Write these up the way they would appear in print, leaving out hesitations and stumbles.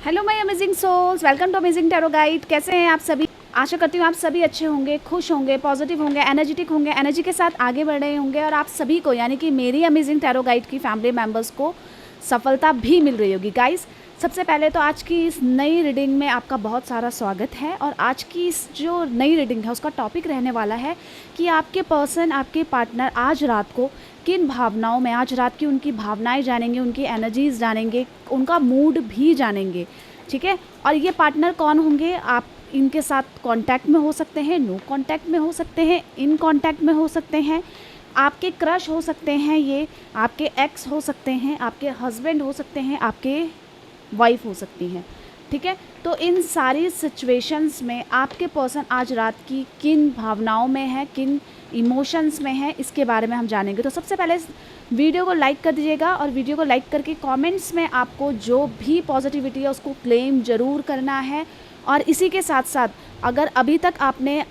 Hello my amazing souls, welcome to amazing tarot guide. कैसे हैं आप सभी? आशा करती हूँ आप सभी अच्छे होंगे, खुश होंगे, पॉजिटिव होंगे, एनर्जेटिक होंगे, एनर्जी के साथ आगे बढ़ रहे होंगे और आप सभी को यानी कि मेरी अमेजिंग टैरो गाइड की फैमिली मेम्बर्स को सफलता भी मिल रही होगी। गाइस, सबसे पहले तो आज की इस नई रीडिंग में आपका बहुत सारा स्वागत है और आज की इस जो नई रीडिंग है उसका टॉपिक रहने वाला है कि आपके पर्सन, आपके पार्टनर आज रात को किन भावनाओं में, आज रात की उनकी भावनाएं जानेंगे, उनकी एनर्जीज जानेंगे, उनका मूड भी जानेंगे। ठीक है, और ये पार्टनर कौन होंगे? आप इनके साथ कांटेक्ट में हो सकते हैं, नो कांटेक्ट में हो सकते हैं, इन कांटेक्ट में हो सकते हैं, आपके क्रश हो सकते हैं, ये आपके एक्स हो सकते हैं, आपके हस्बैंड हो सकते हैं, आपके वाइफ हो सकती हैं। ठीक है, तो इन सारी सिचुएशंस में आपके पर्सन आज रात की किन भावनाओं में है, किन इमोशंस में है, इसके बारे में हम जानेंगे। तो सबसे पहले इस वीडियो को लाइक कर दीजिएगा और वीडियो को लाइक करके कमेंट्स में आपको जो भी पॉजिटिविटी है उसको क्लेम ज़रूर करना है। और इसी के साथ साथ अगर अभी तक आपने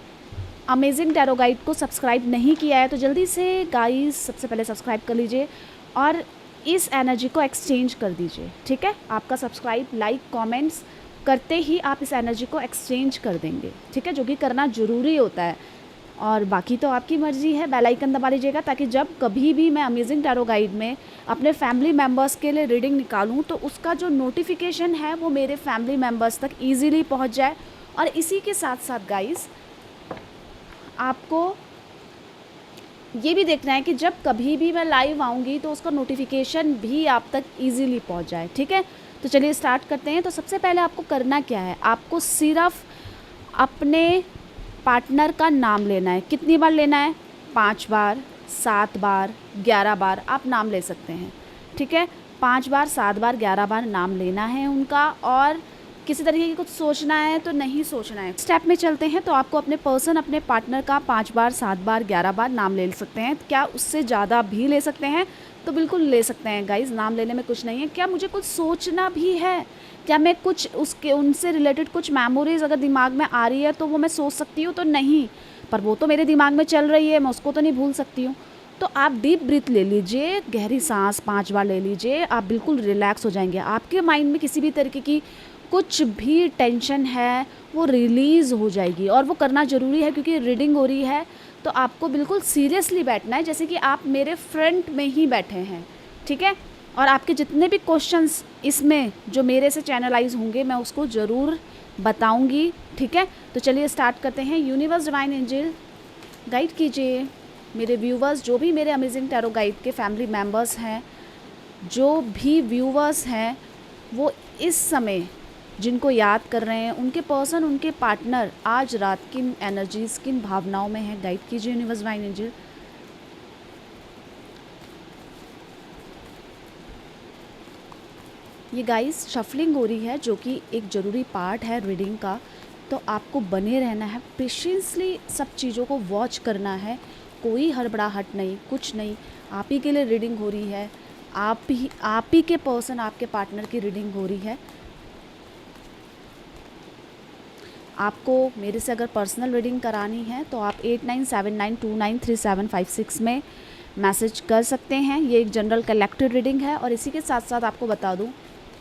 अमेजिंग टैरो गाइड को सब्सक्राइब नहीं किया है तो जल्दी से गाइस सबसे पहले सब्सक्राइब कर लीजिए और इस एनर्जी को एक्सचेंज कर दीजिए। ठीक है, आपका सब्सक्राइब, लाइक, कमेंट्स करते ही आप इस एनर्जी को एक्सचेंज कर देंगे। ठीक है, जो कि करना ज़रूरी होता है और बाकी तो आपकी मर्ज़ी है। बेल आइकन दबा लीजिएगा ताकि जब कभी भी मैं अमेजिंग टैरो गाइड में अपने फैमिली मेम्बर्स के लिए रीडिंग निकालूं तो उसका जो नोटिफिकेशन है वो मेरे फैमिली मेम्बर्स तक ईज़िली पहुंच जाए। और इसी के साथ साथ गाइस, आपको ये भी देखना है कि जब कभी भी मैं लाइव आऊँगी तो उसका नोटिफिकेशन भी आप तक इजीली पहुंच जाए। ठीक है, तो चलिए स्टार्ट करते हैं। तो सबसे पहले आपको करना क्या है, आपको सिर्फ अपने पार्टनर का नाम लेना है। कितनी बार लेना है? 5 बार, 7 बार, 11 बार आप नाम ले सकते हैं। ठीक है, 5 बार, 7 बार, 11 बार नाम लेना है उनका। और किसी तरीके की कुछ सोचना है तो नहीं सोचना है। स्टेप में चलते हैं तो आपको अपने पर्सन, अपने पार्टनर का 5 बार, 7 बार, 11 बार नाम ले सकते हैं। क्या उससे ज़्यादा भी ले सकते हैं? तो बिल्कुल ले सकते हैं गाइज, नाम लेने में कुछ नहीं है। क्या मुझे कुछ सोचना भी है? क्या मैं कुछ उसके उनसे रिलेटेड कुछ मेमोरीज़ अगर दिमाग में आ रही है तो वो मैं सोच सकती हूँ? तो नहीं, पर वो तो मेरे दिमाग में चल रही है, मैं उसको तो नहीं भूल सकती हूँ। तो आप डीप ब्रीथ ले लीजिए, गहरी सांस 5 बार ले लीजिए, आप बिल्कुल रिलैक्स हो जाएंगे। आपके माइंड में किसी भी तरीके की कुछ भी टेंशन है वो रिलीज़ हो जाएगी। और वो करना ज़रूरी है क्योंकि रीडिंग हो रही है तो आपको बिल्कुल सीरियसली बैठना है, जैसे कि आप मेरे फ्रंट में ही बैठे हैं। ठीक है, और आपके जितने भी क्वेश्चंस इसमें जो मेरे से चैनलाइज होंगे मैं उसको ज़रूर बताऊंगी। ठीक है, तो चलिए स्टार्ट करते हैं। यूनिवर्स, डिवाइन एंजल गाइड कीजिए मेरे व्यूवर्स, जो भी मेरे अमेजिंग टैरो गाइड के फैमिली मेम्बर्स हैं, जो भी व्यूवर्स हैं वो इस समय जिनको याद कर रहे हैं, उनके पर्सन, उनके पार्टनर आज रात किन एनर्जीज, किन भावनाओं में है, गाइड कीजिए यूनिवर्स, डिवाइन एंजल। ये गाइस शफलिंग हो रही है जो कि एक ज़रूरी पार्ट है रीडिंग का, तो आपको बने रहना है, पेशेंसली सब चीज़ों को वॉच करना है, कोई हड़बड़ाहट नहीं, कुछ नहीं। आप ही के लिए रीडिंग हो रही है, आप ही के पर्सन, आपके पार्टनर की रीडिंग हो रही है। आपको मेरे से अगर पर्सनल रीडिंग करानी है तो आप 8979293756 में मैसेज कर सकते हैं। ये एक जनरल कलेक्टिव रीडिंग है और इसी के साथ साथ आपको बता दूं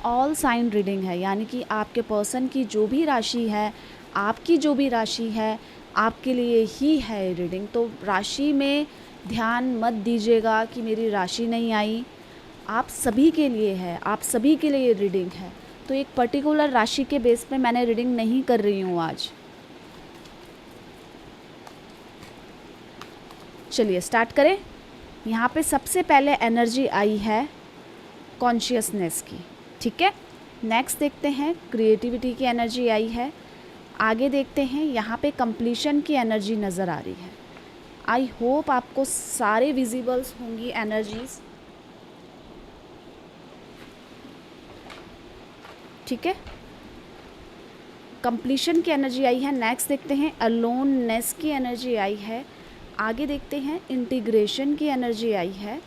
ऑल साइन रीडिंग है, यानी कि आपके पर्सन की जो भी राशि है, आपकी जो भी राशि है, आपके लिए ही है रीडिंग। तो राशि में ध्यान मत दीजिएगा कि मेरी राशि नहीं आई, आप सभी के लिए है, आप सभी के लिए ये रीडिंग है। तो एक पर्टिकुलर राशि के बेस पे मैंने रीडिंग नहीं कर रही हूँ आज। चलिए स्टार्ट करें। यहाँ पे सबसे पहले एनर्जी आई है कॉन्शियसनेस की। ठीक है, नेक्स्ट देखते हैं क्रिएटिविटी की एनर्जी आई है। आगे देखते हैं, यहाँ पे कंप्लीशन की एनर्जी नज़र आ रही है। आई होप आपको सारे विजिबल्स होंगी एनर्जीज। ठीक है, कंप्लीशन की एनर्जी आई है। नेक्स्ट देखते हैं अलोननेस की एनर्जी आई है। आगे देखते हैं इंटीग्रेशन की एनर्जी आई है।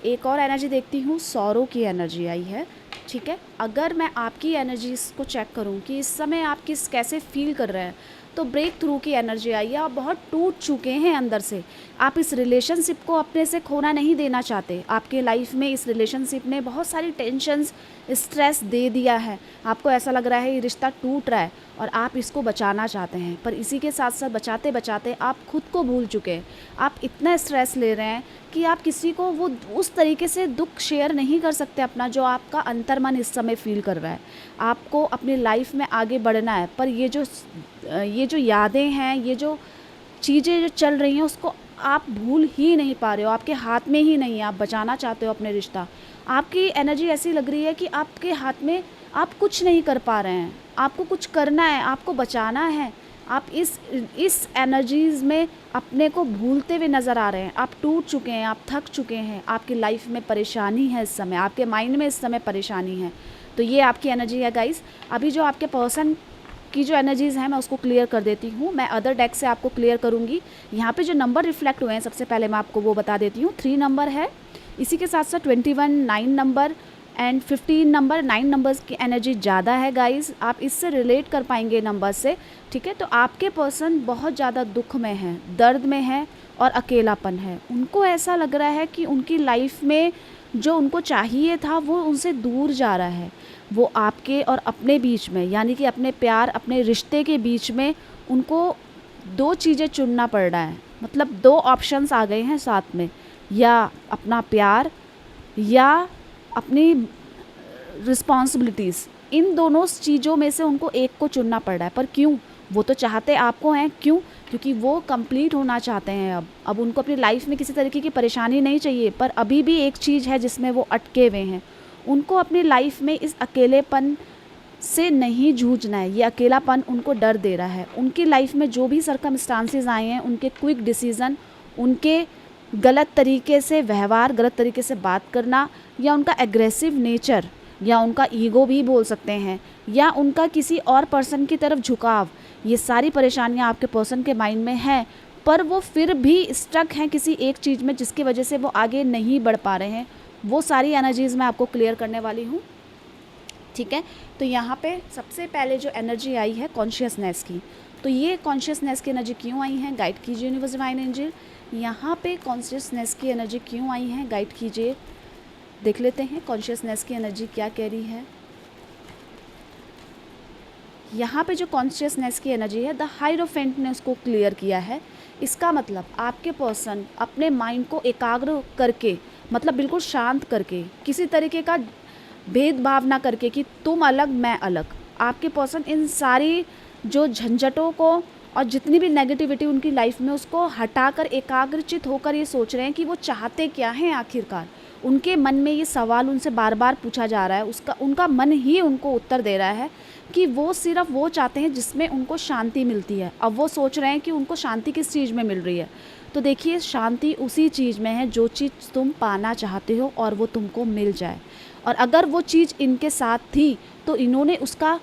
एक और एनर्जी देखती हूँ, सॉरो की एनर्जी आई है। ठीक है, अगर मैं आपकी एनर्जीज को चेक करूँ कि इस समय आप कैसे फील कर रहे हैं, तो ब्रेक थ्रू की एनर्जी आई है। आप बहुत टूट चुके हैं अंदर से, आप इस रिलेशनशिप को अपने से खोना नहीं देना चाहते। आपके लाइफ में इस रिलेशनशिप ने बहुत सारी टेंशन्स, स्ट्रेस दे दिया है। आपको ऐसा लग रहा है ये रिश्ता टूट रहा है और आप इसको बचाना चाहते हैं, पर इसी के साथ साथ बचाते बचाते आप खुद को भूल चुके हैं। आप इतना स्ट्रेस ले रहे हैं कि आप किसी को वो उस तरीके से दुख शेयर नहीं कर सकते अपना, जो आपका अंतर्मन इस समय फील कर रहा है। आपको अपनी लाइफ में आगे बढ़ना है, पर ये जो यादें हैं, ये जो चीज़ें जो चल रही हैं, उसको आप भूल ही नहीं पा रहे हो। आपके हाथ में ही नहीं है, आप बचाना चाहते हो अपने रिश्ता। आपकी एनर्जी ऐसी लग रही है कि आपके हाथ में आप कुछ नहीं कर पा रहे हैं। आपको कुछ करना है, आपको बचाना है। आप इस एनर्जीज़ में अपने को भूलते हुए नज़र आ रहे हैं। आप टूट चुके हैं, आप थक चुके हैं। आपकी लाइफ में परेशानी है इस समय, आपके माइंड में इस समय परेशानी है। तो ये आपकी एनर्जी है गाइस। अभी जो आपके पर्सन की जो एनर्जीज़ हैं मैं उसको क्लियर कर देती हूँ। मैं अदर डेक से आपको क्लियर करूँगी। यहाँ पे जो नंबर रिफ्लेक्ट हुए हैं सबसे पहले मैं आपको वो बता देती हूँ। 3 नंबर है, इसी के साथ साथ 21, 9 नंबर एंड 15 नंबर। 9 नंबर्स की एनर्जी ज़्यादा है गाइस, आप इससे रिलेट कर पाएंगे नंबर से, ठीक है। तो आपके पर्सन बहुत ज़्यादा दुख में है, दर्द में है और अकेलापन है। उनको ऐसा लग रहा है कि उनकी लाइफ में जो उनको चाहिए था वो उनसे दूर जा रहा है। वो आपके और अपने बीच में, यानी कि अपने प्यार, अपने रिश्ते के बीच में उनको 2 चीज़ें चुनना पड़ रहा है। मतलब 2 ऑप्शंस आ गए हैं साथ में, या अपना प्यार या अपनी रिस्पॉन्सिबिलिटीज़। इन दोनों चीज़ों में से उनको एक को चुनना पड़ रहा है। पर क्यों? वो तो चाहते आपको हैं। क्यों? क्योंकि वो कंप्लीट होना चाहते हैं। अब उनको अपनी लाइफ में किसी तरीके की परेशानी नहीं चाहिए, पर अभी भी एक चीज़ है जिसमें वो अटके हुए हैं। उनको अपनी लाइफ में इस अकेलेपन से नहीं जूझना है। ये अकेलापन उनको डर दे रहा है। उनकी लाइफ में जो भी सर्कमस्टांसेस आए हैं, उनके क्विक डिसीज़न, उनके गलत तरीके से व्यवहार, गलत तरीके से बात करना, या उनका एग्रेसिव नेचर, या उनका ईगो भी बोल सकते हैं, या उनका किसी और पर्सन की तरफ झुकाव, ये सारी परेशानियां आपके पर्सन के माइंड में हैं। पर वो फिर भी स्टक हैं किसी एक चीज़ में, जिसकी वजह से वो आगे नहीं बढ़ पा रहे हैं। वो सारी एनर्जीज़ मैं आपको क्लियर करने वाली हूँ, ठीक है। तो यहाँ पे सबसे पहले जो एनर्जी आई है कॉन्शियसनेस की, तो ये कॉन्शियसनेस की एनर्जी क्यों आई है, गाइड कीजिए यूनिवर्स डिवाइन एंजल। यहाँ पे कॉन्शियसनेस की एनर्जी क्यों आई है, गाइड कीजिए। देख लेते हैं कॉन्शियसनेस की एनर्जी क्या कह रही है। यहाँ पे जो कॉन्शियसनेस की एनर्जी है, द हायरोफेंट ने उसको क्लियर किया है। इसका मतलब आपके पर्सन अपने माइंड को एकाग्र करके, मतलब बिल्कुल शांत करके, किसी तरीके का भेदभाव ना करके कि तुम अलग मैं अलग, आपके पर्सन इन सारी जो झंझटों को और जितनी भी नेगेटिविटी उनकी लाइफ में, उसको हटाकर एकाग्रचित होकर ये सोच रहे हैं कि वो चाहते क्या हैं आखिरकार। उनके मन में ये सवाल उनसे बार बार पूछा जा रहा है, उनका मन ही उनको उत्तर दे रहा है कि वो सिर्फ वो चाहते हैं जिसमें उनको शांति मिलती है। अब वो सोच रहे हैं कि उनको शांति किस चीज़ में मिल रही है। तो देखिए, शांति उसी चीज़ में है जो चीज़ तुम पाना चाहते हो और वो तुमको मिल जाए। और अगर वो चीज़ इनके साथ थी तो इन्होंने उसका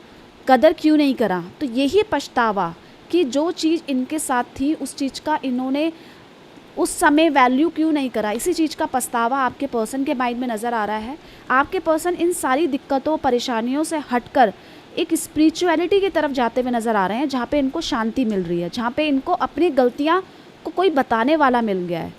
कदर क्यों नहीं करा। तो यही पछतावा कि जो चीज़ इनके साथ थी उस चीज़ का इन्होंने उस समय वैल्यू क्यों नहीं करा, इसी चीज़ का पछतावा आपके पर्सन के माइंड में नज़र आ रहा है। आपके पर्सन इन सारी दिक्कतों परेशानियों से हटकर एक स्पिरिचुअलिटी की तरफ जाते हुए नज़र आ रहे हैं, जहाँ पे इनको शांति मिल रही है, जहाँ पे इनको अपनी गलतियाँ को कोई बताने वाला मिल गया है।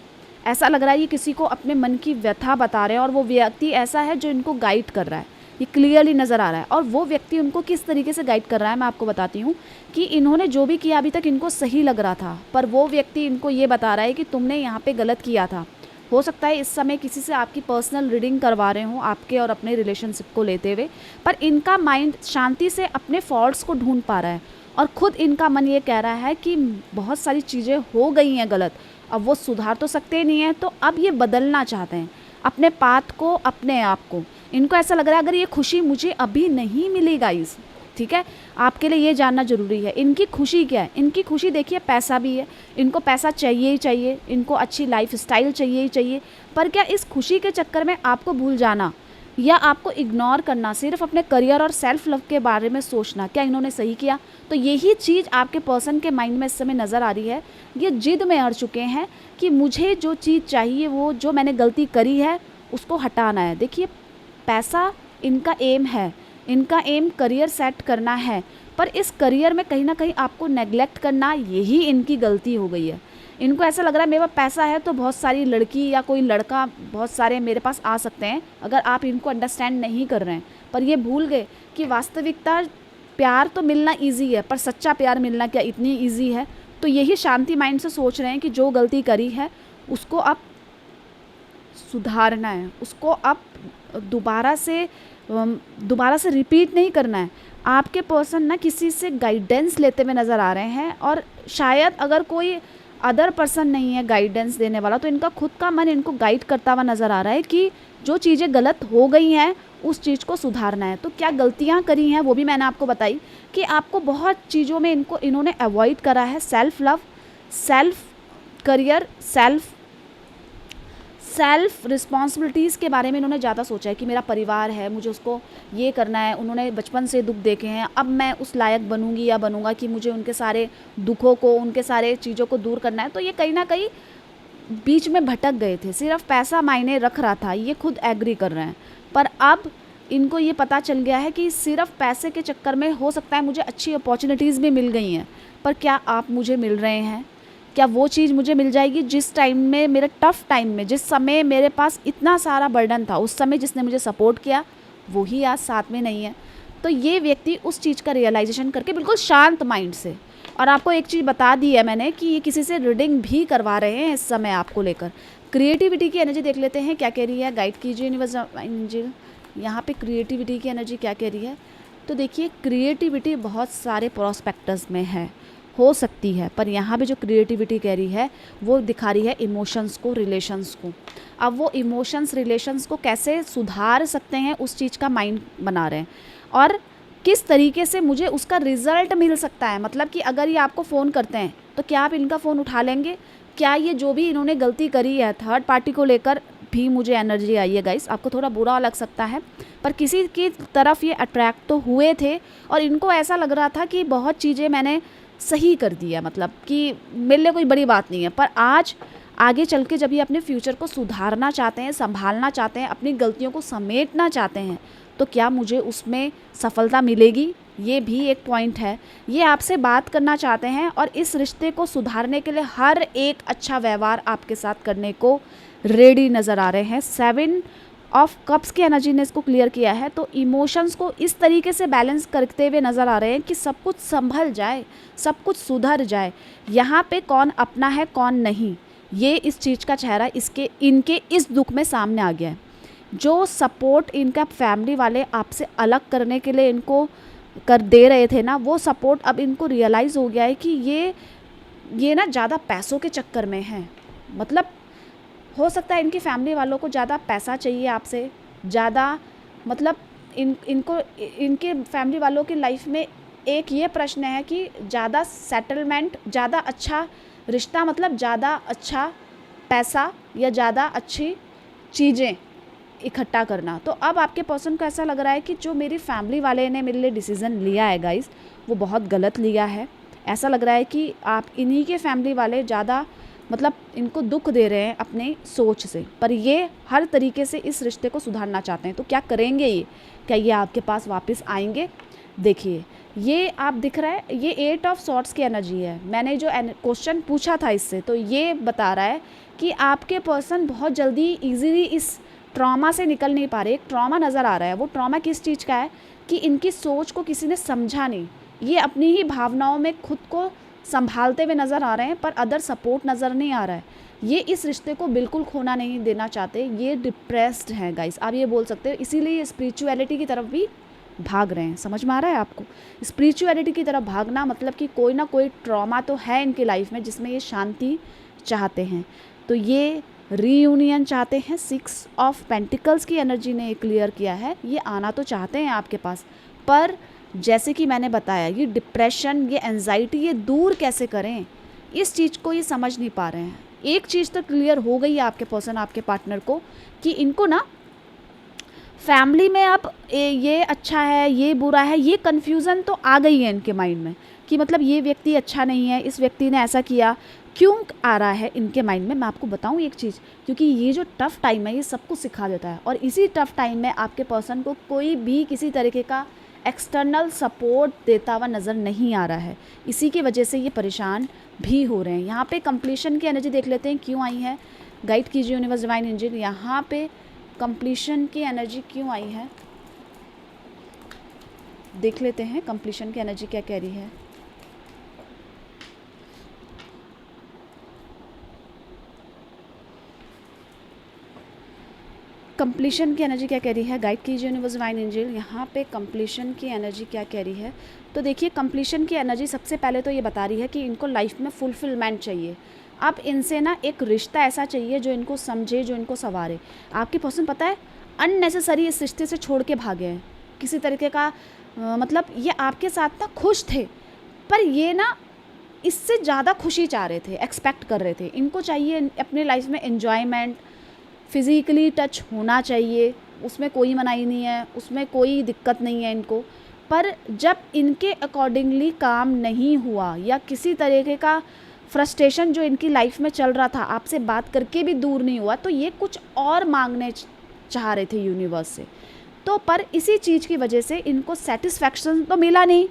ऐसा लग रहा है ये किसी को अपने मन की व्यथा बता रहे हैं और वो व्यक्ति ऐसा है जो इनको गाइड कर रहा है, ये क्लियरली नज़र आ रहा है। और वो व्यक्ति उनको किस तरीके से गाइड कर रहा है मैं आपको बताती हूँ कि इन्होंने जो भी किया अभी तक इनको सही लग रहा था, पर वो व्यक्ति इनको ये बता रहा है कि तुमने यहाँ पे गलत किया था। हो सकता है इस समय किसी से आपकी पर्सनल रीडिंग करवा रहे हों आपके और अपने रिलेशनशिप को लेते हुए, पर इनका माइंड शांति से अपने फॉल्ट्स को ढूंढ पा रहा है और ख़ुद इनका मन ये कह रहा है कि बहुत सारी चीज़ें हो गई हैं गलत, अब वो सुधार तो सकते नहीं हैं, तो अब ये बदलना चाहते हैं अपने पाथ को, अपने आप को। इनको ऐसा लग रहा है अगर ये खुशी मुझे अभी नहीं मिली गाइस, ठीक है, आपके लिए ये जानना ज़रूरी है इनकी खुशी क्या है। इनकी खुशी देखिए पैसा भी है, इनको पैसा चाहिए ही चाहिए, इनको अच्छी लाइफ स्टाइल चाहिए ही चाहिए। पर क्या इस खुशी के चक्कर में आपको भूल जाना या आपको इग्नोर करना, सिर्फ अपने करियर और सेल्फ लव के बारे में सोचना, क्या इन्होंने सही किया? तो यही चीज़ आपके पर्सन के माइंड में इस समय नज़र आ रही है। ये जिद में अड़ चुके हैं कि मुझे जो चीज़ चाहिए, वो जो मैंने गलती करी है उसको हटाना है। देखिए, पैसा इनका एम है, इनका एम करियर सेट करना है, पर इस करियर में कहीं ना कहीं आपको नेग्लेक्ट करना यही इनकी गलती हो गई है। इनको ऐसा लग रहा है मेरे पास पैसा है तो बहुत सारी लड़की या कोई लड़का बहुत सारे मेरे पास आ सकते हैं, अगर आप इनको अंडरस्टैंड नहीं कर रहे हैं। पर ये भूल गए कि वास्तविकता प्यार तो मिलना इजी है, पर सच्चा प्यार मिलना क्या इतनी इजी है। तो यही शांति माइंड से सोच रहे हैं कि जो गलती करी है उसको अब सुधारना है, उसको अब दोबारा से रिपीट नहीं करना है। आपके पर्सन ना किसी से गाइडेंस लेते हुए नज़र आ रहे हैं, और शायद अगर कोई अदर पर्सन नहीं है गाइडेंस देने वाला, तो इनका खुद का मन इनको गाइड करता हुआ नज़र आ रहा है कि जो चीज़ें गलत हो गई हैं उस चीज़ को सुधारना है। तो क्या गलतियां करी हैं वो भी मैंने आपको बताई कि आपको बहुत चीज़ों में इन्होंने अवॉइड करा है। Self love, self career, self responsibilities के बारे में इन्होंने ज़्यादा सोचा है कि मेरा परिवार है, मुझे उसको ये करना है। उन्होंने बचपन से दुख देखे हैं, अब मैं उस लायक बनूंगी या बनूंगा कि मुझे उनके सारे दुखों को, उनके सारे चीज़ों को दूर करना है। तो ये कहीं ना कहीं बीच में भटक गए थे, सिर्फ पैसा मायने रख रहा था, ये खुद एग्री कर रहे हैं। पर अब इनको ये पता चल गया है कि सिर्फ पैसे के चक्कर में हो सकता है मुझे अच्छी अपॉर्चुनिटीज़ भी मिल गई हैं, पर क्या आप मुझे मिल रहे हैं? क्या वो चीज़ मुझे मिल जाएगी जिस टाइम में, मेरे टफ़ टाइम में, जिस समय मेरे पास इतना सारा बर्डन था, उस समय जिसने मुझे सपोर्ट किया वही आज साथ में नहीं है। तो ये व्यक्ति उस चीज़ का रियलाइजेशन करके बिल्कुल शांत माइंड से, और आपको एक चीज़ बता दी है मैंने कि ये किसी से रीडिंग भी करवा रहे हैं इस समय आपको लेकर। क्रिएटिविटी की एनर्जी देख लेते हैं क्या कह रही है, गाइड कीजिए यूनिवर्स एंजल। यहाँ पे क्रिएटिविटी की एनर्जी क्या कह रही है, तो देखिए क्रिएटिविटी बहुत सारे प्रोस्पेक्टस में है, हो सकती है, पर यहाँ पे जो क्रिएटिविटी कह रही है वो दिखा रही है इमोशंस को, रिलेशंस को। अब वो इमोशंस, रिलेशंस को कैसे सुधार सकते हैं उस चीज़ का माइंड बना रहे हैं, और किस तरीके से मुझे उसका रिज़ल्ट मिल सकता है। मतलब कि अगर ये आपको फ़ोन करते हैं तो क्या आप इनका फ़ोन उठा लेंगे? क्या ये जो भी इन्होंने गलती करी है, थर्ड पार्टी को लेकर भी मुझे एनर्जी आई है गाइस, आपको थोड़ा बुरा लग सकता है, पर किसी की तरफ ये अट्रैक्ट तो हुए थे, और इनको ऐसा लग रहा था कि बहुत चीज़ें मैंने सही कर दी है, मतलब कि मेरे लिए कोई बड़ी बात नहीं है। पर आज आगे चल के जब ये अपने फ्यूचर को सुधारना चाहते हैं, संभालना चाहते हैं, अपनी गलतियों को समेटना चाहते हैं, तो क्या मुझे उसमें सफलता मिलेगी? ये भी एक पॉइंट है। ये आपसे बात करना चाहते हैं और इस रिश्ते को सुधारने के लिए हर एक अच्छा व्यवहार आपके साथ करने को रेडी नज़र आ रहे हैं। 7 ऑफ कप्स की एनर्जी ने इसको क्लियर किया है। तो इमोशंस को इस तरीके से बैलेंस करते हुए नज़र आ रहे हैं कि सब कुछ संभल जाए, सब कुछ सुधर जाए। यहाँ पे कौन अपना है कौन नहीं, ये इस चीज़ का चेहरा इनके इस दुख में सामने आ गया है। जो सपोर्ट इनका फैमिली वाले आपसे अलग करने के लिए इनको कर दे रहे थे ना, वो सपोर्ट अब इनको रियलाइज़ हो गया है कि ये ना ज़्यादा पैसों के चक्कर में है। मतलब हो सकता है इनकी फैमिली वालों को ज़्यादा पैसा चाहिए आपसे, ज़्यादा, मतलब इनको इनके फैमिली वालों की लाइफ में एक ये प्रश्न है कि ज़्यादा सेटलमेंट, ज़्यादा अच्छा रिश्ता, मतलब ज़्यादा अच्छा पैसा या ज़्यादा अच्छी चीज़ें इकट्ठा करना। तो अब आपके पर्सन को ऐसा लग रहा है कि जो मेरी फैमिली वाले ने मेरे लिए डिसीज़न लिया है गाइस, वो बहुत गलत लिया है। ऐसा लग रहा है कि आप इन्हीं के फैमिली वाले ज़्यादा, मतलब इनको दुख दे रहे हैं अपने सोच से, पर ये हर तरीके से इस रिश्ते को सुधारना चाहते हैं। तो क्या करेंगे ये? क्या ये आपके पास वापस आएंगे? देखिए ये आप दिख रहा है, ये 8 ऑफ सॉर्ट्स की एनर्जी है। मैंने जो क्वेश्चन पूछा था इससे, तो ये बता रहा है कि आपके पर्सन बहुत जल्दी ईजीली इस ट्रॉमा से निकल नहीं पा रहे। एक ट्रॉमा नज़र आ रहा है। वो ट्रॉमा किस चीज़ का है कि इनकी सोच को किसी ने समझा नहीं, ये अपनी ही भावनाओं में खुद को संभालते हुए नज़र आ रहे हैं, पर अदर सपोर्ट नज़र नहीं आ रहा है। ये इस रिश्ते को बिल्कुल खोना नहीं देना चाहते, ये डिप्रेस्ड हैं गाइस, आप ये बोल सकते हो। इसीलिए स्पिरिचुअलिटी की तरफ भी भाग रहे हैं। समझ में आ रहा है आपको? स्पिरिचुअलिटी की तरफ भागना मतलब कि कोई ना कोई ट्रॉमा तो है इनकी लाइफ में जिसमें ये शांति चाहते हैं। तो ये रीयूनियन चाहते हैं। 6 ऑफ पेंटिकल्स की एनर्जी ने क्लियर किया है, ये आना तो चाहते हैं आपके पास, पर जैसे कि मैंने बताया, ये डिप्रेशन, ये एंजाइटी, ये दूर कैसे करें, इस चीज़ को ये समझ नहीं पा रहे हैं। एक चीज़ तो क्लियर हो गई है आपके पर्सन, आपके पार्टनर को, कि इनको ना फैमिली में अब ये अच्छा है, ये बुरा है, ये कन्फ्यूज़न तो आ गई है इनके माइंड में कि मतलब ये व्यक्ति अच्छा नहीं है, इस व्यक्ति ने ऐसा किया, क्यों आ रहा है इनके माइंड में। मैं आपको बताऊं एक चीज़, क्योंकि ये जो टफ़ टाइम है ये सब कुछ सिखा देता है, और इसी टफ़ टाइम में आपके पर्सन को कोई भी किसी तरीके का एक्सटर्नल सपोर्ट देता हुआ नज़र नहीं आ रहा है, इसी की वजह से ये परेशान भी हो रहे हैं। यहाँ पे कंप्लीशन की एनर्जी देख लेते हैं क्यों आई है, गाइड कीजिए यूनिवर्स डिवाइन एंजल, यहाँ पे कंप्लीशन की एनर्जी क्यों आई है, देख लेते हैं कंप्लीशन की एनर्जी क्या कह रही है। कंप्लीशन की एनर्जी क्या कह रही है, गाइड कीजिए यूनिवर्स डिवाइन एंजल, यहाँ पे कंप्लीशन की एनर्जी क्या कह रही है। तो देखिए कंप्लीशन की एनर्जी सबसे पहले तो ये बता रही है कि इनको लाइफ में फुलफिलमेंट चाहिए। अब इनसे ना एक रिश्ता ऐसा चाहिए जो इनको समझे, जो इनको संवारे। आपकी पर्सन पता है अननेसेसरी इस रिश्ते से छोड़ के भागे हैं, किसी तरीके का मतलब ये आपके साथ ना खुश थे, पर ये ना इससे ज़्यादा खुशी चाह रहे थे, एक्सपेक्ट कर रहे थे। इनको चाहिए अपने लाइफ में एन्जॉयमेंट, फिज़िकली टच होना चाहिए, उसमें कोई मनाही नहीं है, उसमें कोई दिक्कत नहीं है इनको। पर जब इनके अकॉर्डिंगली काम नहीं हुआ या किसी तरीके का फ्रस्ट्रेशन जो इनकी लाइफ में चल रहा था आपसे बात करके भी दूर नहीं हुआ, तो ये कुछ और मांगने चाह रहे थे यूनिवर्स से। तो पर इसी चीज़ की वजह से इनको सेटिस्फैक्शन तो मिला नहीं,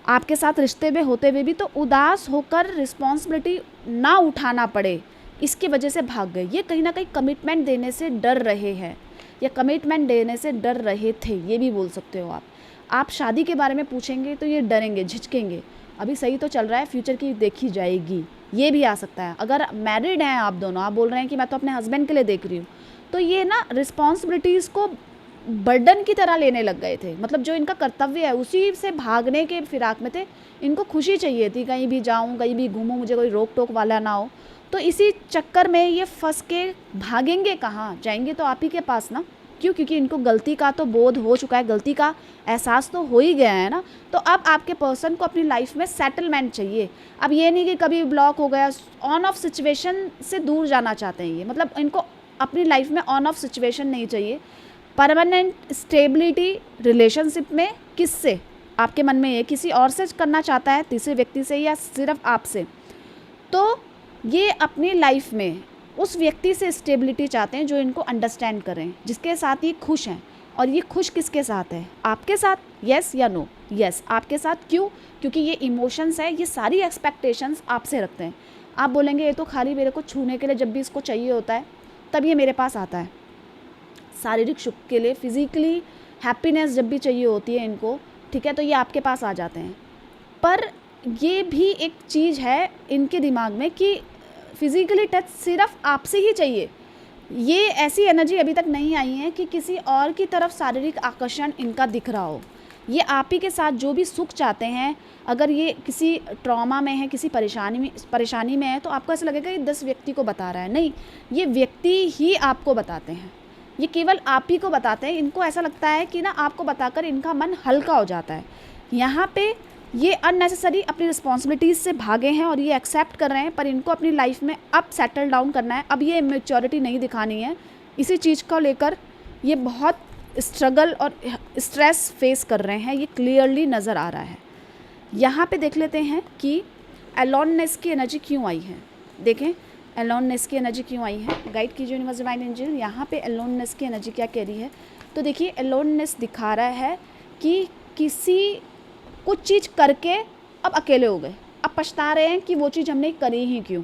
आपके साथ रिश्ते में होते हुए भी, तो उदास होकर रिस्पॉन्सिबिलिटी ना उठाना पड़े इसकी वजह से भाग गए। ये कहीं ना कहीं कमिटमेंट देने से डर रहे हैं या कमिटमेंट देने से डर रहे थे, ये भी बोल सकते हो आप शादी के बारे में पूछेंगे तो ये डरेंगे, झिझकेंगे। अभी सही तो चल रहा है, फ्यूचर की देखी जाएगी, ये भी आ सकता है। अगर मैरिड हैं आप दोनों, आप बोल रहे हैं कि मैं तो अपने हस्बैंड के लिए देख रही हूँ, तो ये ना रिस्पॉन्सिबिलिटीज़ को बर्डन की तरह लेने लग गए थे। मतलब जो इनका कर्तव्य है उसी से भागने के फिराक में थे। इनको खुशी चाहिए थी, कहीं भी जाऊँ, कहीं भी घूमूँ, मुझे कोई रोक टोक वाला ना हो। तो इसी चक्कर में ये फंस के भागेंगे कहाँ, जाएंगे तो आप ही के पास ना। क्यों? क्योंकि इनको गलती का तो बोध हो चुका है, गलती का एहसास तो हो ही गया है ना। तो अब आपके पर्सन को अपनी लाइफ में सेटलमेंट चाहिए। अब ये नहीं कि कभी ब्लॉक हो गया, ऑन ऑफ सिचुएशन से दूर जाना चाहते हैं ये। मतलब इनको अपनी लाइफ में ऑन ऑफ सिचुएशन नहीं चाहिए, परमानेंट स्टेबिलिटी रिलेशनशिप में। किससे? आपके मन में ये किसी और से करना चाहता है, तीसरे व्यक्ति से या सिर्फ आपसे। तो ये अपनी लाइफ में उस व्यक्ति से स्टेबिलिटी चाहते हैं जो इनको अंडरस्टैंड करें, जिसके साथ ये खुश हैं। और ये खुश किसके साथ है? आपके साथ, यस या नो? यस, आपके साथ। क्यों? क्योंकि ये इमोशंस है, ये सारी एक्सपेक्टेशंस आपसे रखते हैं। आप बोलेंगे ये तो खाली मेरे को छूने के लिए, जब भी इसको चाहिए होता है तब ये मेरे पास आता है, शारीरिक सुख के लिए, फिज़िकली हैप्पीनेस जब भी चाहिए होती है इनको, ठीक है, तो ये आपके पास आ जाते हैं। पर ये भी एक चीज़ है इनके दिमाग में कि फिज़िकली टच सिर्फ आपसे ही चाहिए। ये ऐसी एनर्जी अभी तक नहीं आई है कि किसी और की तरफ शारीरिक आकर्षण इनका दिख रहा हो। ये आप ही के साथ जो भी सुख चाहते हैं, अगर ये किसी ट्रॉमा में है, किसी परेशानी में है, तो आपको ऐसा लगेगा ये 10 व्यक्ति को बता रहा है। नहीं, ये व्यक्ति ही आपको बताते हैं, ये केवल आप ही को बताते हैं। इनको ऐसा लगता है कि ना आपको बताकर इनका मन हल्का हो जाता है। यहाँ पे ये अननेसेसरी अपनी रिस्पॉन्सिबिलिटीज़ से भागे हैं और ये एक्सेप्ट कर रहे हैं, पर इनको अपनी लाइफ में अब सेटल डाउन करना है। अब ये मैच्योरिटी नहीं दिखानी है, इसी चीज़ को लेकर ये बहुत स्ट्रगल और स्ट्रेस फेस कर रहे हैं, ये क्लियरली नज़र आ रहा है। यहाँ पे देख लेते हैं कि अलोननेस की एनर्जी क्यों आई है। देखें अलोननेस की एनर्जी क्यों आई है, गाइड कीजिए यूनिवर्स डिवाइन एंजल। यहाँ पे अलोननेस की एनर्जी क्या कह रही है। तो देखिए अलोननेस दिखा रहा है कि किसी कुछ चीज़ करके अब अकेले हो गए, अब पछता रहे हैं कि वो चीज़ हमने करी ही क्यों।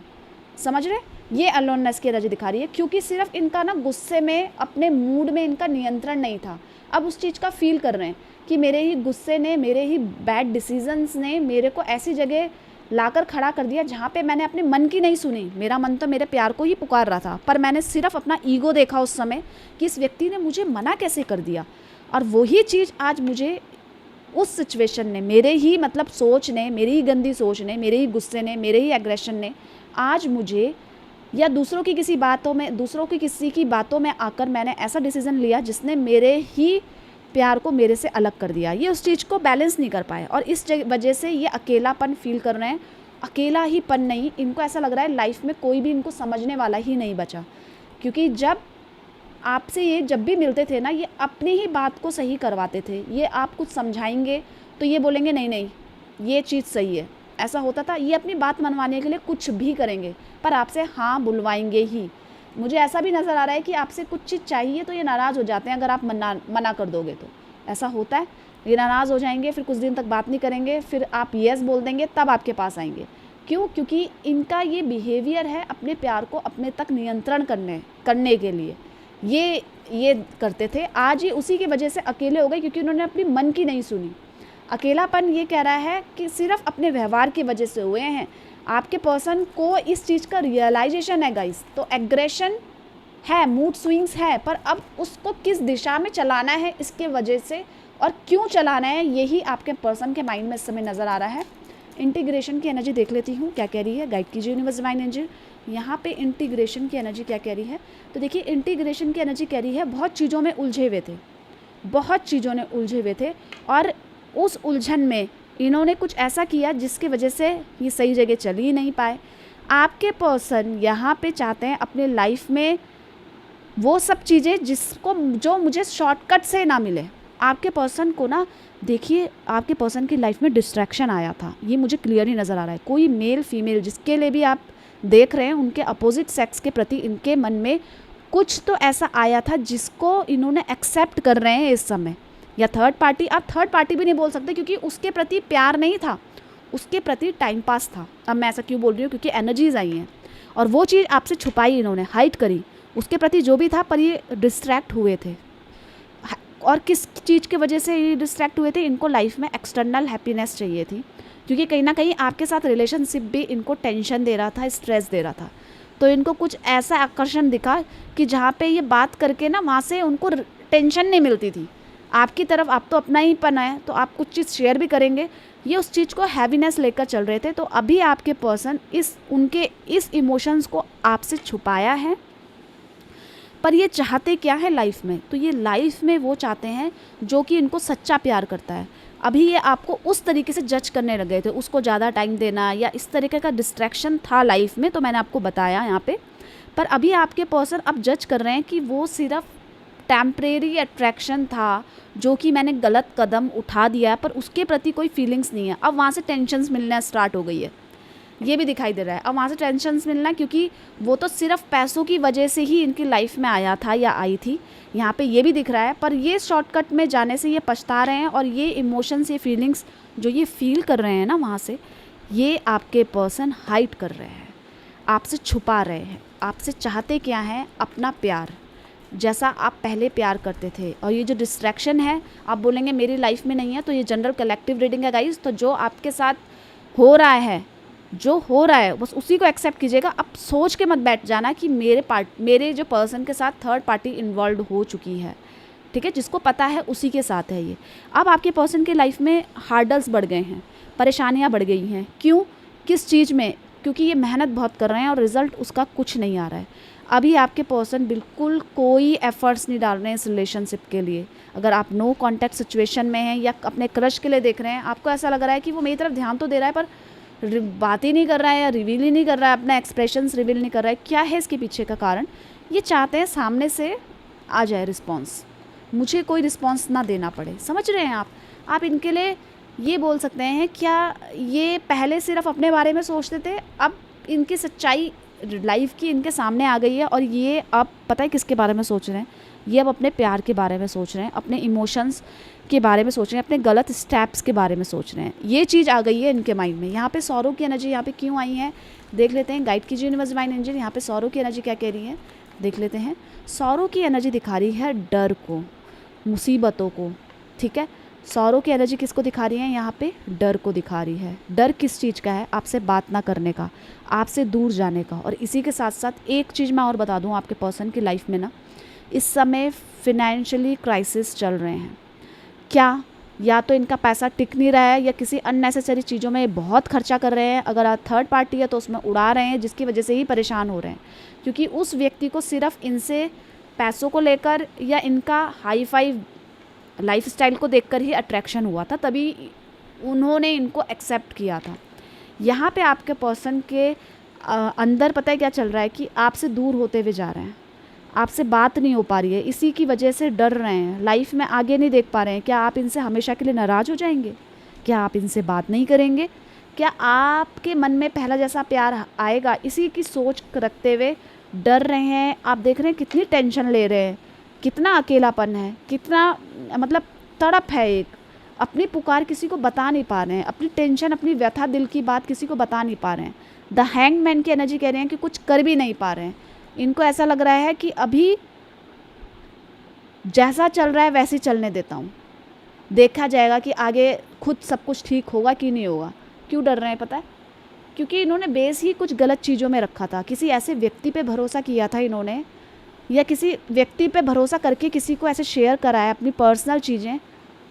समझ रहे? ये अलोननेस की एनर्जी दिखा रही है, क्योंकि सिर्फ इनका ना गुस्से में, अपने मूड में इनका नियंत्रण नहीं था। अब उस चीज़ का फील कर रहे हैं कि मेरे ही गुस्से ने, मेरे ही बैड डिसीजंस ने मेरे को ऐसी जगह लाकर खड़ा कर दिया जहाँ पे मैंने अपने मन की नहीं सुनी। मेरा मन तो मेरे प्यार को ही पुकार रहा था, पर मैंने सिर्फ अपना ईगो देखा उस समय कि इस व्यक्ति ने मुझे मना कैसे कर दिया। और वही चीज़ आज मुझे उस सिचुएशन ने, मेरे ही मतलब सोच ने, मेरी ही गंदी सोच ने, मेरे ही गुस्से ने, मेरे ही एग्रेशन ने आज मुझे, या दूसरों की किसी बातों में, दूसरों की किसी की बातों में आकर मैंने ऐसा डिसीज़न लिया जिसने मेरे ही प्यार को मेरे से अलग कर दिया। ये उस चीज़ को बैलेंस नहीं कर पाए और इस वजह से ये अकेलापन फील कर रहे हैं। अकेला ही पन नहीं, इनको ऐसा लग रहा है लाइफ में कोई भी इनको समझने वाला ही नहीं बचा। क्योंकि जब आपसे ये जब भी मिलते थे ना, ये अपनी ही बात को सही करवाते थे। ये आप कुछ समझाएंगे तो ये बोलेंगे नहीं नहीं ये चीज़ सही है, ऐसा होता था। ये अपनी बात मनवाने के लिए कुछ भी करेंगे, पर आपसे हाँ बुलवाएंगे ही। मुझे ऐसा भी नज़र आ रहा है कि आपसे कुछ चीज़ चाहिए तो ये नाराज़ हो जाते हैं अगर आप मना कर दोगे ऐसा होता है। ये नाराज़ हो जाएंगे, फिर कुछ दिन तक बात नहीं करेंगे, फिर आप येस बोल देंगे तब आपके पास आएंगे। क्यों? क्योंकि इनका ये बिहेवियर है अपने प्यार को अपने तक नियंत्रण करने के लिए ये करते थे। आज ये उसी की वजह से अकेले हो गए, क्योंकि उन्होंने अपनी मन की नहीं सुनी। अकेलापन ये कह रहा है कि सिर्फ अपने व्यवहार की वजह से हुए हैं। आपके पर्सन को इस चीज़ का रियलाइजेशन है गाइस। तो एग्रेशन है, मूड स्विंग्स है, पर अब उसको किस दिशा में चलाना है इसके वजह से, और क्यों चलाना है, यही आपके पर्सन के माइंड में इस समय नज़र आ रहा है। इंटीग्रेशन की एनर्जी देख लेती हूँ क्या कह रही है, गाइड कीजिए यूनिवर्स डिवाइन एंजल। यहाँ पे इंटीग्रेशन की एनर्जी क्या कह रही है, तो देखिए इंटीग्रेशन की एनर्जी कह रही है बहुत चीज़ों में उलझे हुए थे, बहुत चीज़ों में उलझे हुए थे, और उस उलझन में इन्होंने कुछ ऐसा किया जिसकी वजह से ये सही जगह चल ही नहीं पाए। आपके पर्सन यहाँ पे चाहते हैं अपने लाइफ में वो सब चीज़ें जो मुझे शॉर्टकट से ना मिले। आपके पर्सन को ना, देखिए आपके पर्सन की लाइफ में डिस्ट्रैक्शन आया था, ये मुझे क्लियरली नज़र आ रहा है। कोई मेल फीमेल जिसके लिए भी आप देख रहे हैं, उनके अपोजिट सेक्स के प्रति इनके मन में कुछ तो ऐसा आया था जिसको इन्होंने एक्सेप्ट कर रहे हैं इस समय। या थर्ड पार्टी, आप थर्ड पार्टी भी नहीं बोल सकते, क्योंकि उसके प्रति प्यार नहीं था, उसके प्रति टाइम पास था। अब मैं ऐसा क्यों बोल रही हूँ, क्योंकि एनर्जीज आई हैं और वो चीज़ आपसे छुपाई इन्होंने, हाइड करी। उसके प्रति जो भी था, पर ये डिस्ट्रैक्ट हुए थे। और किस चीज़ की वजह से ये डिस्ट्रैक्ट हुए थे, इनको लाइफ में एक्सटर्नल हैप्पीनेस चाहिए थी, क्योंकि कहीं ना कहीं आपके साथ रिलेशनशिप भी इनको टेंशन दे रहा था, स्ट्रेस दे रहा था। तो इनको कुछ ऐसा आकर्षण दिखा कि जहाँ पे ये बात करके ना, वहाँ से उनको टेंशन नहीं मिलती थी आपकी तरफ। आप तो अपना ही पन है, तो आप कुछ चीज़ शेयर भी करेंगे, ये उस चीज़ को हैवीनेस लेकर चल रहे थे। तो अभी आपके पर्सन उनके इस इमोशंस को आपसे छुपाया है, पर ये चाहते क्या है लाइफ में, तो ये लाइफ में वो चाहते हैं जो कि इनको सच्चा प्यार करता है। अभी ये आपको उस तरीके से जज करने लग गए थे, उसको ज़्यादा टाइम देना या इस तरीके का डिस्ट्रैक्शन था लाइफ में, तो मैंने आपको बताया यहाँ पे। पर अभी आपके पर्सन अब जज कर रहे हैं कि वो सिर्फ टेम्परेरी अट्रैक्शन था, जो कि मैंने गलत कदम उठा दिया है, पर उसके प्रति कोई फीलिंग्स नहीं है। अब वहाँ से टेंशन्स मिलना स्टार्ट हो गई है, ये भी दिखाई दे रहा है। अब वहाँ से टेंशन्स मिलना, क्योंकि वो तो सिर्फ पैसों की वजह से ही इनकी लाइफ में आया था या आई थी, यहाँ पे ये भी दिख रहा है। पर ये शॉर्टकट में जाने से ये पछता रहे हैं, और ये इमोशंस, ये फीलिंग्स जो ये फील कर रहे हैं ना, वहाँ से ये आपके पर्सन हाइड कर रहे हैं, आपसे छुपा रहे हैं। आपसे चाहते क्या हैं, अपना प्यार, जैसा आप पहले प्यार करते थे। और ये जो डिस्ट्रैक्शन है, आप बोलेंगे मेरी लाइफ में नहीं है, तो ये जनरल कलेक्टिव रीडिंग है गाइस। तो जो आपके साथ हो रहा है, जो हो रहा है बस उसी को एक्सेप्ट कीजिएगा। अब सोच के मत बैठ जाना कि मेरे जो पर्सन के साथ थर्ड पार्टी इन्वॉल्व हो चुकी है, ठीक है, जिसको पता है उसी के साथ है ये। अब आपके पर्सन के लाइफ में हार्डल्स बढ़ गए हैं, परेशानियां बढ़ गई हैं। क्यों? किस चीज़ में? क्योंकि ये मेहनत बहुत कर रहे हैं और रिज़ल्ट उसका कुछ नहीं आ रहा है। अभी आपके पर्सन बिल्कुल कोई एफर्ट्स नहीं डाल रहे हैं इस रिलेशनशिप के लिए। अगर आप नो कॉन्टैक्ट सिचुएशन में हैं या अपने क्रश के लिए देख रहे हैं, आपको ऐसा लग रहा है कि वो मेरी तरफ ध्यान तो दे रहा है, पर बात ही नहीं कर रहा है या रिवील ही नहीं कर रहा है, अपना एक्सप्रेशंस रिवील नहीं कर रहा है। क्या है इसके पीछे का कारण? ये चाहते हैं सामने से आ जाए रिस्पॉन्स, मुझे कोई रिस्पॉन्स ना देना पड़े। समझ रहे हैं आप इनके लिए ये बोल सकते हैं, क्या ये पहले सिर्फ अपने बारे में सोचते थे, अब इनकी सच्चाई लाइफ की इनके सामने आ गई है, और ये अब पता है किसके बारे में सोच रहे हैं? ये अब अपने प्यार के बारे में सोच रहे हैं, अपने इमोशंस के बारे में सोच रहे हैं, अपने गलत स्टेप्स के बारे में सोच रहे हैं। ये चीज़ आ गई है इनके माइंड में। यहाँ पे सौरों की एनर्जी यहाँ पे क्यों आई है, देख लेते हैं। गाइड कीजिए यूनिवर्स डिवाइन एंजल, यहाँ पे सौरों की एनर्जी क्या कह रही है, देख लेते हैं। सौरों की एनर्जी दिखा रही है डर को, मुसीबतों को, ठीक है। सौरों की एनर्जी किसको दिखा रही है, यहाँ पे डर को दिखा रही है। डर किस चीज़ का है? आपसे बात ना करने का, आपसे दूर जाने का। और इसी के साथ साथ एक चीज़ मैं और बता दूँ, आपके पर्सन की लाइफ में ना इस समय फिनेंशियली क्राइसिस चल रहे हैं। क्या? या तो इनका पैसा टिक नहीं रहा है, या किसी अननेसेसरी चीज़ों में बहुत खर्चा कर रहे हैं। अगर आप थर्ड पार्टी है तो उसमें उड़ा रहे हैं, जिसकी वजह से ही परेशान हो रहे हैं, क्योंकि उस व्यक्ति को सिर्फ इनसे पैसों को लेकर या इनका हाई फाई लाइफस्टाइल को देखकर ही अट्रैक्शन हुआ था, तभी उन्होंने इनको एक्सेप्ट किया था। यहाँ पे आपके पर्सन के अंदर पता है क्या चल रहा है, कि आपसे दूर होते हुए जा रहे हैं, आपसे बात नहीं हो पा रही है, इसी की वजह से डर रहे हैं, लाइफ में आगे नहीं देख पा रहे हैं। क्या आप इनसे हमेशा के लिए नाराज़ हो जाएंगे? क्या आप इनसे बात नहीं करेंगे? क्या आपके मन में पहला जैसा प्यार आएगा? इसी की सोच रखते हुए डर रहे हैं। आप देख रहे हैं कितनी टेंशन ले रहे हैं, कितना अकेलापन है, कितना मतलब तड़प है एक, अपनी पुकार किसी को बता नहीं पा रहे हैं, अपनी टेंशन, अपनी व्यथा, दिल की बात किसी को बता नहीं पा रहे हैं। द हैंगमैन की एनर्जी कह रहे हैं कि कुछ कर भी नहीं पा रहे हैं। इनको ऐसा लग रहा है कि अभी जैसा चल रहा है वैसे ही चलने देता हूँ, देखा जाएगा कि आगे खुद सब कुछ ठीक होगा कि नहीं होगा। क्यों डर रहे हैं पता है? क्योंकि इन्होंने बेस ही कुछ गलत चीज़ों में रखा था, किसी ऐसे व्यक्ति पे भरोसा किया था इन्होंने, या किसी व्यक्ति पे भरोसा करके किसी को ऐसे शेयर कराया अपनी पर्सनल चीज़ें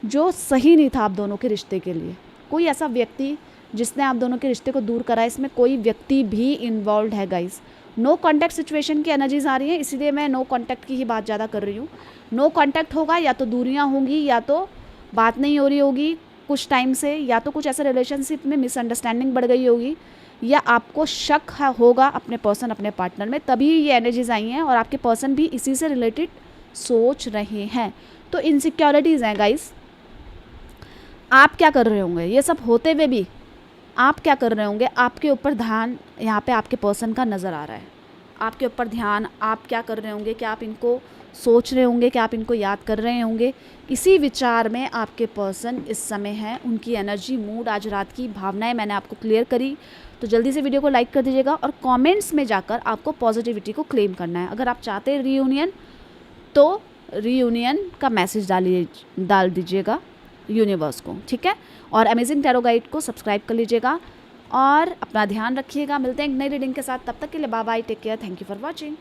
जो सही नहीं था आप दोनों के रिश्ते के लिए। कोई ऐसा व्यक्ति जिसने आप दोनों के रिश्ते को दूर करा, इसमें कोई व्यक्ति भी इन्वॉल्व है गाइस। नो कॉन्टैक्ट सिचुएशन की एनर्जीज आ रही हैं, इसीलिए मैं नो कॉन्टैक्ट की ही बात ज़्यादा कर रही हूँ। नो कॉन्टैक्ट होगा, या तो दूरियाँ होंगी, या तो बात नहीं हो रही होगी कुछ टाइम से, या तो कुछ ऐसा रिलेशनशिप में मिसअंडरस्टैंडिंग बढ़ गई होगी, या आपको शक होगा अपने पर्सन, अपने पार्टनर में, तभी ये एनर्जीज आई हैं। और आपके पर्सन भी इसी से रिलेटेड सोच रहे हैं। तो इनसिक्योरिटीज़ हैं गाइस। आप क्या कर रहे होंगे ये सब होते हुए भी? आप क्या कर रहे होंगे? आपके ऊपर ध्यान यहाँ पे आपके पर्सन का नज़र आ रहा है, आपके ऊपर ध्यान। आप क्या कर रहे होंगे? क्या आप इनको सोच रहे होंगे? क्या आप इनको याद कर रहे होंगे? इसी विचार में आपके पर्सन इस समय हैं। उनकी एनर्जी, मूड, आज रात की भावनाएं मैंने आपको क्लियर करी। तो जल्दी से वीडियो को लाइक कर दीजिएगा और कमेंट्स में जाकर आपको पॉजिटिविटी को क्लेम करना है। अगर आप चाहते हैं रीयूनियन, तो रीयूनियन का मैसेज डाल दीजिएगा यूनिवर्स को, ठीक है? और अमेजिंग टैरो गाइड को सब्सक्राइब कर लीजिएगा और अपना ध्यान रखिएगा। मिलते हैं एक नई रीडिंग के साथ, तब तक के लिए bye bye, take care, thank you for watching.